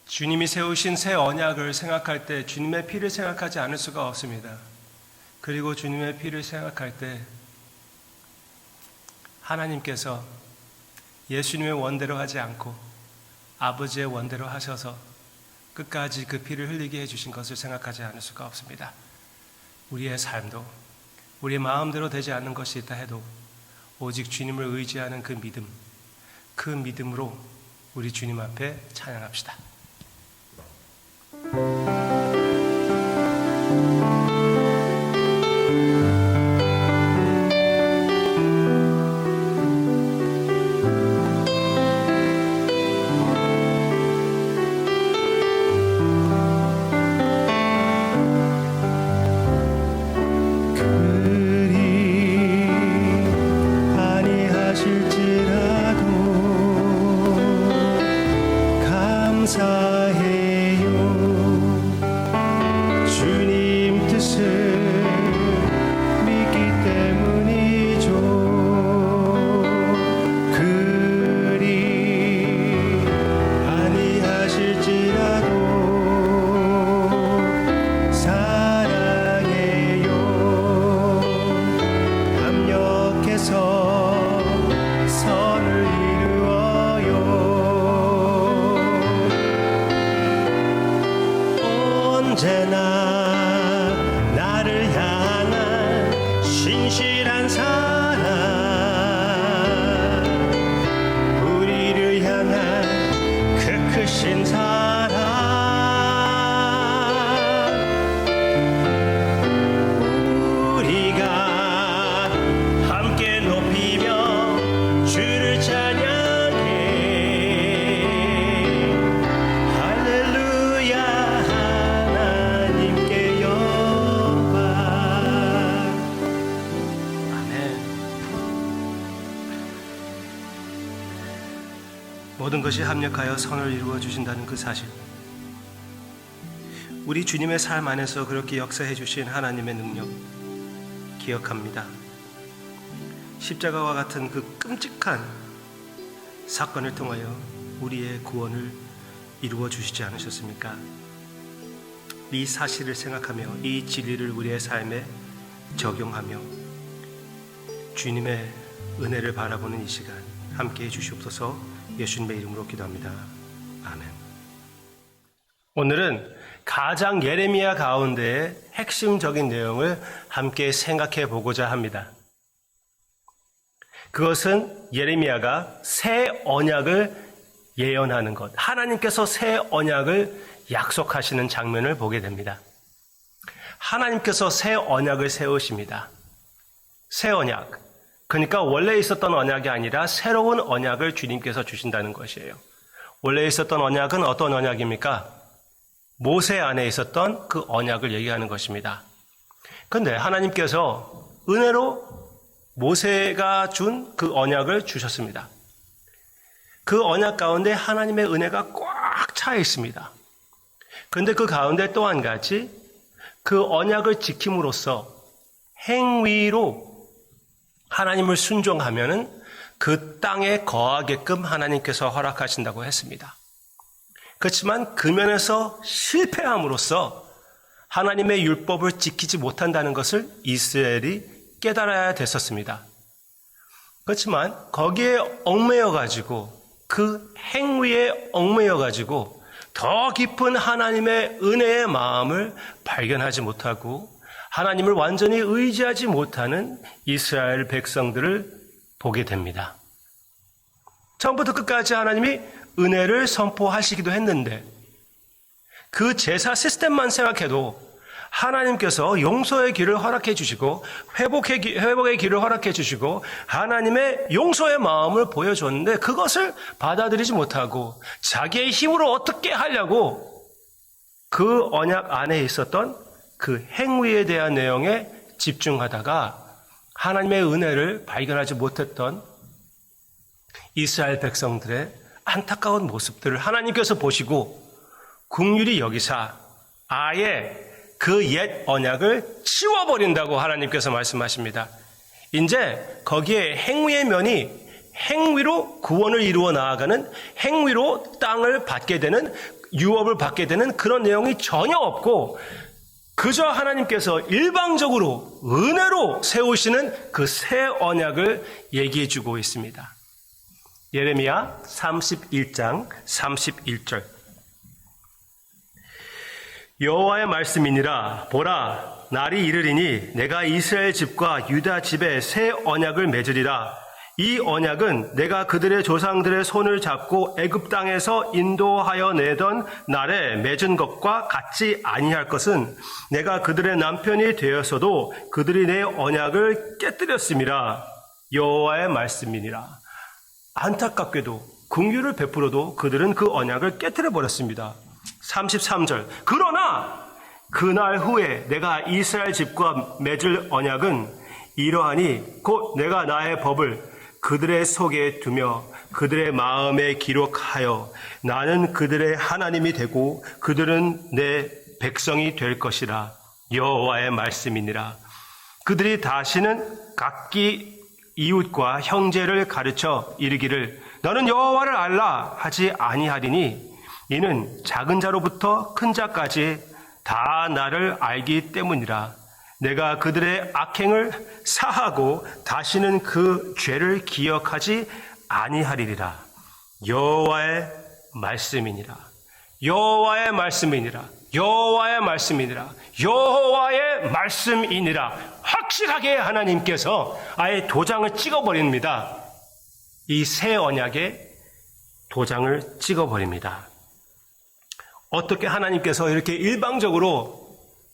주님이 세우신 새 언약을 생각할 때 주님의 피를 생각하지 않을 수가 없습니다. 그리고 주님의 피를 생각할 때 하나님께서 예수님의 원대로 하지 않고 아버지의 원대로 하셔서 끝까지 그 피를 흘리게 해주신 것을 생각하지 않을 수가 없습니다. 우리의 삶도 우리의 마음대로 되지 않는 것이 있다 해도 오직 주님을 의지하는 그 믿음, 그 믿음으로 우리 주님 앞에 찬양합시다. 모든 것이 합력하여 선을 이루어 주신다는 그 사실, 우리 주님의 삶 안에서 그렇게 역사해 주신 하나님의 능력 기억합니다. 십자가와 같은 그 끔찍한 사건을 통하여 우리의 구원을 이루어 주시지 않으셨습니까? 이 사실을 생각하며 이 진리를 우리의 삶에 적용하며 주님의 은혜를 바라보는 이 시간 함께해 주시옵소서. 예수님의 이름으로 기도합니다. 아멘. 오늘은 가장 예레미야 가운데의 핵심적인 내용을 함께 생각해 보고자 합니다. 그것은 예레미야가 새 언약을 예언하는 것, 하나님께서 새 언약을 약속하시는 장면을 보게 됩니다. 하나님께서 새 언약을 세우십니다. 새 언약. 그러니까 원래 있었던 언약이 아니라 새로운 언약을 주님께서 주신다는 것이에요. 원래 있었던 언약은 어떤 언약입니까? 모세 안에 있었던 그 언약을 얘기하는 것입니다. 그런데 하나님께서 은혜로 모세가 준 그 언약을 주셨습니다. 그 언약 가운데 하나님의 은혜가 꽉 차 있습니다. 그런데 그 가운데 또 한 가지, 그 언약을 지킴으로써 행위로 하나님을 순종하면은 그 땅에 거하게끔 하나님께서 허락하신다고 했습니다. 그렇지만 그 면에서 실패함으로써 하나님의 율법을 지키지 못한다는 것을 이스라엘이 깨달아야 됐었습니다. 그렇지만 거기에 얽매여가지고 그 행위에 얽매여가지고 더 깊은 하나님의 은혜의 마음을 발견하지 못하고 하나님을 완전히 의지하지 못하는 이스라엘 백성들을 보게 됩니다. 처음부터 끝까지 하나님이 은혜를 선포하시기도 했는데 그 제사 시스템만 생각해도 하나님께서 용서의 길을 허락해 주시고 회복의 길을 허락해 주시고 하나님의 용서의 마음을 보여줬는데 그것을 받아들이지 못하고 자기의 힘으로 어떻게 하려고 그 언약 안에 있었던 그 행위에 대한 내용에 집중하다가 하나님의 은혜를 발견하지 못했던 이스라엘 백성들의 안타까운 모습들을 하나님께서 보시고 긍휼히 여기사 아예 그 옛 언약을 치워버린다고 하나님께서 말씀하십니다. 이제 거기에 행위의 면이 행위로 구원을 이루어 나아가는, 행위로 땅을 받게 되는, 유업을 받게 되는 그런 내용이 전혀 없고, 그저 하나님께서 일방적으로 은혜로 세우시는 그 새 언약을 얘기해 주고 있습니다. 예레미야 31장 31절. 여호와의 말씀이니라. 보라, 날이 이르리니 내가 이스라엘 집과 유다 집에 새 언약을 맺으리라. 이 언약은 내가 그들의 조상들의 손을 잡고 애굽 땅에서 인도하여 내던 날에 맺은 것과 같지 아니할 것은 내가 그들의 남편이 되었어도 그들이 내 언약을 깨뜨렸음이라. 여호와의 말씀이니라. 안타깝게도 긍휼을 베풀어도 그들은 그 언약을 깨뜨려 버렸습니다. 33절. 그러나 그날 후에 내가 이스라엘 집과 맺을 언약은 이러하니 곧 내가 나의 법을 그들의 속에 두며 그들의 마음에 기록하여 나는 그들의 하나님이 되고 그들은 내 백성이 될 것이라. 여호와의 말씀이니라. 그들이 다시는 각기 이웃과 형제를 가르쳐 이르기를 너는 여호와를 알라 하지 아니하리니 이는 작은 자로부터 큰 자까지 다 나를 알기 때문이라. 내가 그들의 악행을 사하고 다시는 그 죄를 기억하지 아니하리라. 여호와의 말씀이니라. 여호와의 말씀이니라. 여호와의 말씀이니라. 여호와의 말씀이니라. 확실하게 하나님께서 아예 도장을 찍어버립니다. 이 새 언약에 도장을 찍어버립니다. 어떻게 하나님께서 이렇게 일방적으로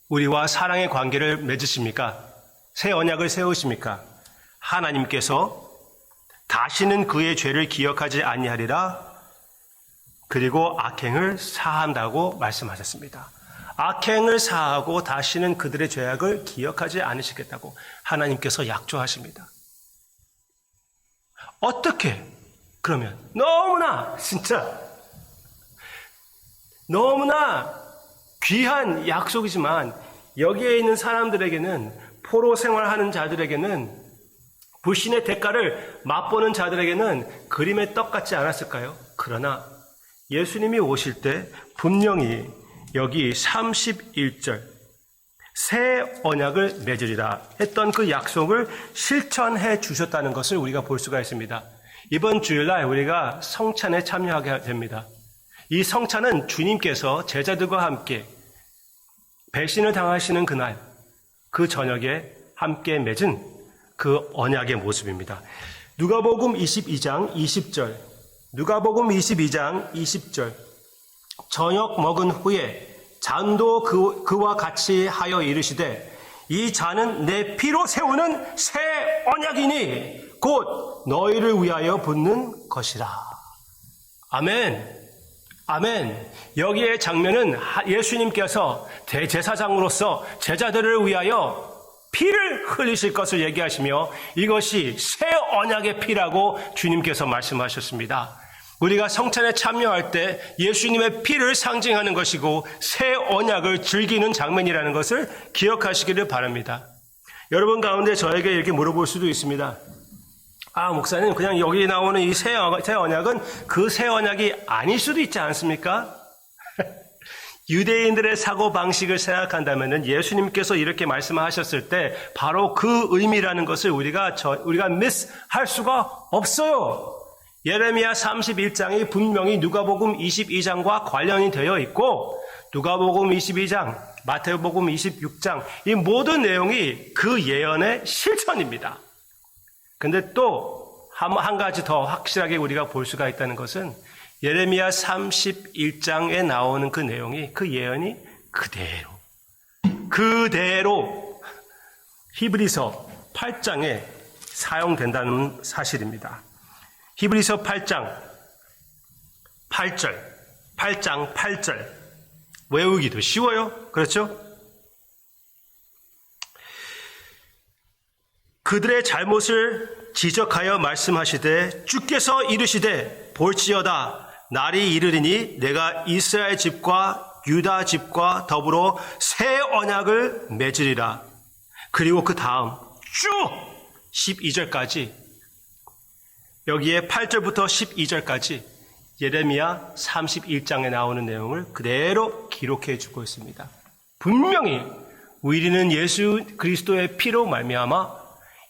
우리와 사랑의 관계를 맺으십니까? 새 언약을 세우십니까? 하나님께서 다시는 그의 죄를 기억하지 아니하리라. 그리고 악행을 사한다고 말씀하셨습니다. 악행을 사하고 다시는 그들의 죄악을 기억하지 않으시겠다고 하나님께서 약조하십니다. 어떻게? 그러면 너무나 진짜 너무나 귀한 약속이지만 여기에 있는 사람들에게는, 포로 생활하는 자들에게는, 불신의 대가를 맛보는 자들에게는 그림의 떡 같지 않았을까요? 그러나 예수님이 오실 때 분명히 여기 31절 새 언약을 맺으리라 했던 그 약속을 실천해 주셨다는 것을 우리가 볼 수가 있습니다. 이번 주일날 우리가 성찬에 참여하게 됩니다. 이 성찬은 주님께서 제자들과 함께 배신을 당하시는 그날, 그 저녁에 함께 맺은 그 언약의 모습입니다. 누가복음 22장 20절, 누가복음 22장 20절. 저녁 먹은 후에 잔도 그와 같이 하여 이르시되 이 잔은 내 피로 세우는 새 언약이니 곧 너희를 위하여 붓는 것이라. 아멘. 아멘. 여기에 장면은 예수님께서 대제사장으로서 제자들을 위하여 피를 흘리실 것을 얘기하시며 이것이 새 언약의 피라고 주님께서 말씀하셨습니다. 우리가 성찬에 참여할 때 예수님의 피를 상징하는 것이고 새 언약을 즐기는 장면이라는 것을 기억하시기를 바랍니다. 여러분 가운데 저에게 이렇게 물어볼 수도 있습니다. 아, 목사님, 그냥 여기 나오는 이 새 언약은 그 새 언약이 아닐 수도 있지 않습니까? 유대인들의 사고방식을 생각한다면 예수님께서 이렇게 말씀하셨을 때 바로 그 의미라는 것을 우리가 미스할 수가 없어요. 예레미야 31장이 분명히 누가복음 22장과 관련이 되어 있고 누가복음 22장, 마태복음 26장 이 모든 내용이 그 예언의 실천입니다. 근데 또 한 가지 더 확실하게 우리가 볼 수가 있다는 것은 예레미야 31장에 나오는 그 내용이, 그 예언이 그대로 히브리서 8장에 사용된다는 사실입니다. 히브리서 8장 8절 외우기도 쉬워요. 그렇죠? 그들의 잘못을 지적하여 말씀하시되 주께서 이르시되 볼지어다 날이 이르리니 내가 이스라엘 집과 유다 집과 더불어 새 언약을 맺으리라. 그리고 그 다음 쭉 12절까지 여기에 8절부터 12절까지 예레미야 31장에 나오는 내용을 그대로 기록해 주고 있습니다. 분명히 우리는 예수 그리스도의 피로 말미암아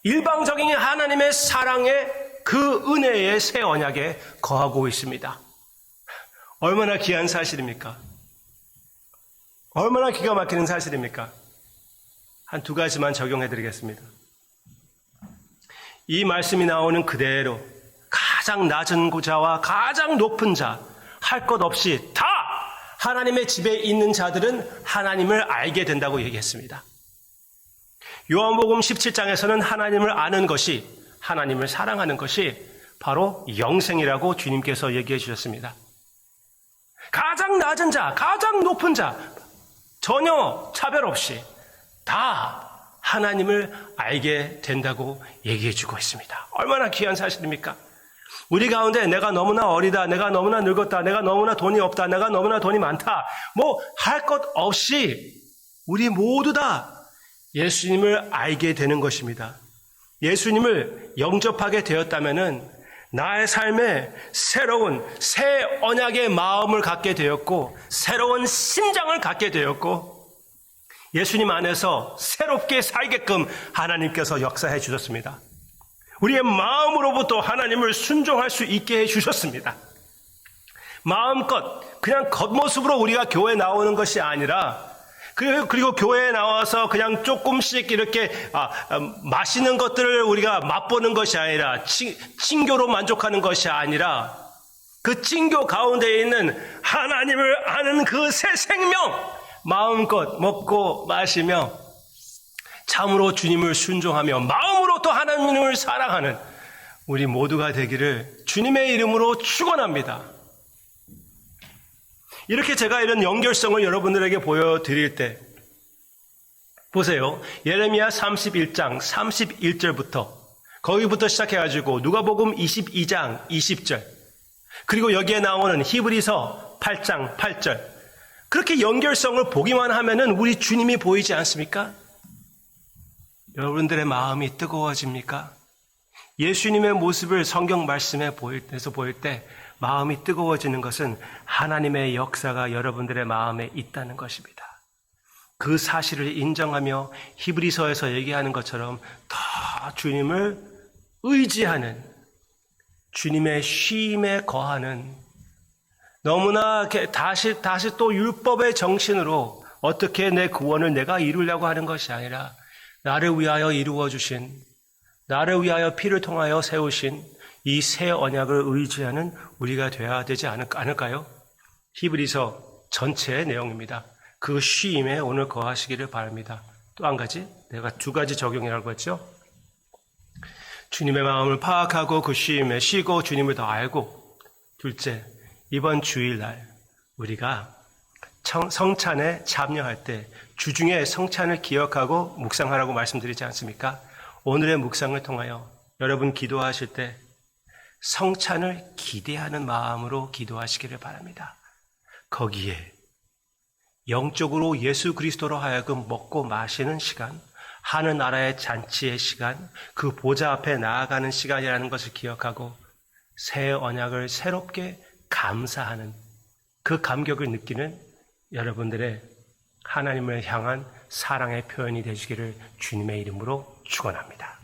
일방적인 하나님의 사랑의 그 은혜의 새 언약에 거하고 있습니다. 얼마나 귀한 사실입니까? 얼마나 기가 막히는 사실입니까? 한 두 가지만 적용해 드리겠습니다. 이 말씀이 나오는 그대로 가장 낮은 자와 가장 높은 자, 할 것 없이 다 하나님의 집에 있는 자들은 하나님을 알게 된다고 얘기했습니다. 요한복음 17장에서는 하나님을 아는 것이, 하나님을 사랑하는 것이 바로 영생이라고 주님께서 얘기해 주셨습니다. 가장 낮은 자, 가장 높은 자, 전혀 차별 없이 다 하나님을 알게 된다고 얘기해 주고 있습니다. 얼마나 귀한 사실입니까? 우리 가운데 내가 너무나 어리다, 내가 너무나 늙었다, 내가 너무나 돈이 없다, 내가 너무나 돈이 많다, 뭐 할 것 없이 우리 모두 다 예수님을 알게 되는 것입니다. 예수님을 영접하게 되었다면은 나의 삶에 새로운 새 언약의 마음을 갖게 되었고, 새로운 심장을 갖게 되었고, 예수님 안에서 새롭게 살게끔 하나님께서 역사해 주셨습니다. 우리의 마음으로부터 하나님을 순종할 수 있게 해 주셨습니다. 마음껏 그냥 겉모습으로 우리가 교회에 나오는 것이 아니라, 그리고 교회에 나와서 그냥 조금씩 이렇게 맛있는 것들을 우리가 맛보는 것이 아니라, 칭교로 만족하는 것이 아니라, 그 칭교 가운데 있는 하나님을 아는 그 새 생명, 마음껏 먹고 마시며 참으로 주님을 순종하며 마음으로 또 하나님을 사랑하는 우리 모두가 되기를 주님의 이름으로 축원합니다. 이렇게 제가 이런 연결성을 여러분들에게 보여드릴 때 보세요. 예레미야 31장 31절부터 거기부터 시작해가지고 누가복음 22장 20절, 그리고 여기에 나오는 히브리서 8장 8절, 그렇게 연결성을 보기만 하면은 우리 주님이 보이지 않습니까? 여러분들의 마음이 뜨거워집니까? 예수님의 모습을 성경 말씀에 보일 때 마음이 뜨거워지는 것은 하나님의 역사가 여러분들의 마음에 있다는 것입니다. 그 사실을 인정하며 히브리서에서 얘기하는 것처럼 더 주님을 의지하는, 주님의 쉼에 거하는, 너무나 다시 또 율법의 정신으로 어떻게 내 구원을 내가 이루려고 하는 것이 아니라 나를 위하여 이루어 주신, 나를 위하여 피를 통하여 세우신 이 새 언약을 의지하는 우리가 되어야 되지 않을까요? 히브리서 전체의 내용입니다. 그 쉼에 오늘 거하시기를 바랍니다. 또 한 가지, 내가 두 가지 적용이라고 했죠. 주님의 마음을 파악하고 그 쉼에 쉬고 주님을 더 알고, 둘째, 이번 주일날 우리가 성찬에 참여할 때 주중에 성찬을 기억하고 묵상하라고 말씀드리지 않습니까? 오늘의 묵상을 통하여 여러분 기도하실 때 성찬을 기대하는 마음으로 기도하시기를 바랍니다. 거기에 영적으로 예수 그리스도로 하여금 먹고 마시는 시간, 하늘나라의 잔치의 시간, 그 보좌 앞에 나아가는 시간이라는 것을 기억하고 새 언약을 새롭게 감사하는 그 감격을 느끼는 여러분들의 하나님을 향한 사랑의 표현이 되시기를 주님의 이름으로 축원합니다.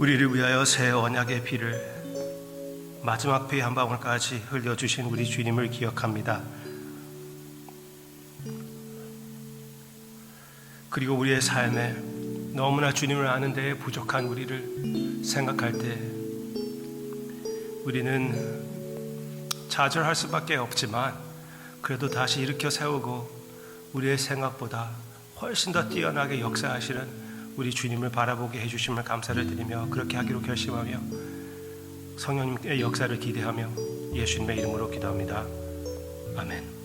우리를 위하여 새 언약의 피를 마지막 피 한 방울까지 흘려주신 우리 주님을 기억합니다. 그리고 우리의 삶에 너무나 주님을 아는 데에 부족한 우리를 생각할 때 우리는 좌절할 수밖에 없지만 그래도 다시 일으켜 세우고 우리의 생각보다 훨씬 더 뛰어나게 역사하시는 우리 주님을 바라보게 해주심을 감사를 드리며 그렇게 하기로 결심하며 성령님의 역사를 기대하며 예수님의 이름으로 기도합니다. 아멘.